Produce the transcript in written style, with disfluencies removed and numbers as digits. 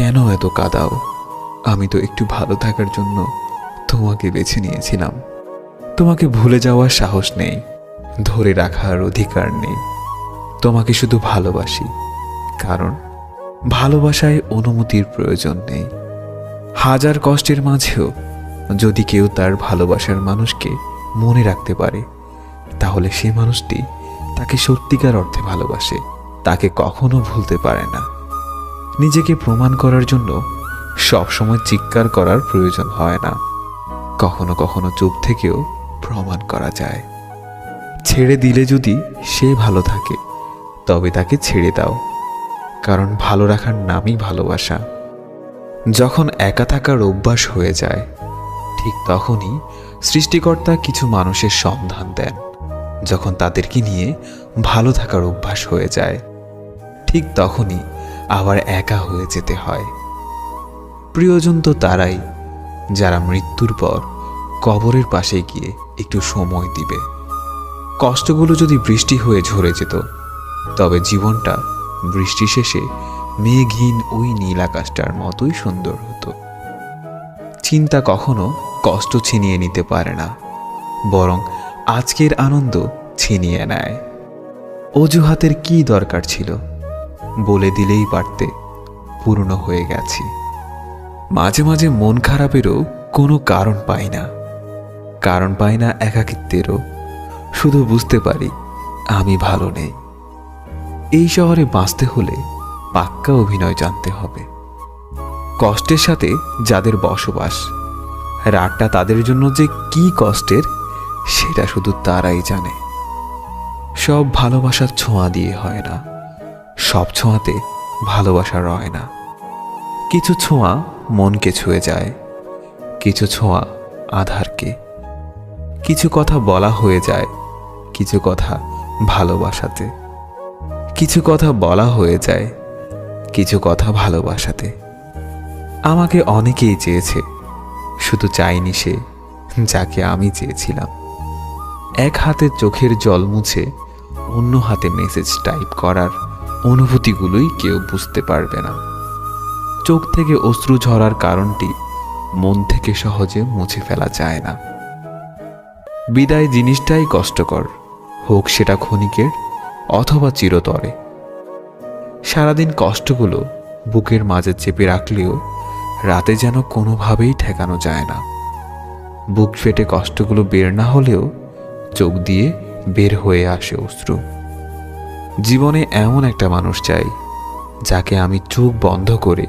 কেন এত কাঁদাও? আমি তো একটু ভালো থাকার জন্য তোমাকে বেছে নিয়েছিলাম। তোমাকে ভুলে যাওয়ার সাহস নেই, ধরে রাখার অধিকার নেই। তোমাকে শুধু ভালোবাসি, কারণ ভালোবাসায় অনুমতির প্রয়োজন নেই। হাজার কষ্টের মাঝেও যদি কেউ তার ভালোবাসার মানুষকে মনে রাখতে পারে, তাহলে সে মানুষটি তাকে সত্যিকার অর্থে ভালোবাসে, তাকে কখনো ভুলতে পারে না। নিজেকে প্রমাণ করার জন্য সবসময় চিৎকার করার প্রয়োজন হয় না, কখনো কখনো চুপ থেকেও প্রমাণ করা যায়। ছেড়ে দিলে যদি সে ভালো থাকে, তবে তাকে ছেড়ে দাও, কারণ ভালো রাখার নামই ভালোবাসা। যখন একা থাকার অভ্যাস হয়ে যায়, ঠিক তখনই সৃষ্টিকর্তা কিছু মানুষের সন্ধান দেন। যখন তাদেরকে নিয়ে ভালো থাকার অভ্যাস হয়ে যায়, ঠিক তখনই আবার একা হয়ে যেতে হয়। প্রিয়জন তো তারাই যারা মৃত্যুর পর কবরের পাশে গিয়ে একটু সময় দিবে। কষ্টগুলো যদি বৃষ্টি হয়ে ঝরে যেত, তবে জীবনটা বৃষ্টি শেষে মেঘহীন ওই নীল আকাশটার মতোই সুন্দর হতো। চিন্তা কখনো কষ্ট ছিনিয়ে নিতে পারে না, বরং আজকের আনন্দ ছিনিয়ে নেয়। অজুহাতের কি দরকার ছিল? বলে দিলেই পারতে, পুরনো হয়ে গেছি। মাঝে মাঝে মন খারাপেরও কোনো কারণ পাই না, কারণ পাই না একাকিত্বেরও। শুধু বুঝতে পারি আমি ভালো নেই। এই শহরে বাঁচতে হলে পাক্কা অভিনয় জানতে হবে। কষ্টের সাথে যাদের বসবাস, রাতটা তাদের জন্য যে কি কষ্টের, সেটা শুধু তারাই জানে। সব ভালোবাসার ছোঁয়া দিয়ে হয় না, সব ছোঁয়াতে ভালোবাসা রয় না। কিছু ছোঁয়া মনকে ছুঁয়ে যায়, কিছু ছোঁয়া আধারকে। কিছু কথা বলা হয়ে যায়, কিছু কথা ভালোবাসাতে। কিছু কথা বলা হয়ে যায়, কিছু কথা ভালোবাসাতে। আমাকে অনেকেই চেয়েছে, শুধু চাইনি সে যাকে আমি চেয়েছিলাম। এক হাতে চোখের জল মুছে অন্য হাতে মেসেজ টাইপ করার অনুভূতিগুলোই কেউ বুঝতে পারবে না। চোখ থেকে অশ্রু ঝরার কারণটি মন থেকে সহজে মুছে ফেলা যায় না। বিদায় জিনিসটাই কষ্টকর, হোক সেটা ক্ষণিকের অথবা চিরতরে। সারাদিন কষ্টগুলো বুকের মাঝে চেপে রাখলেও রাতে যেন কোনোভাবেই ঠেকানো যায় না। বুক ফেটে কষ্টগুলো বের না হলেও চোখ দিয়ে বের হয়ে আসে অশ্রু। জীবনে এমন একটা মানুষ চাই, যাকে আমি চোখ বন্ধ করে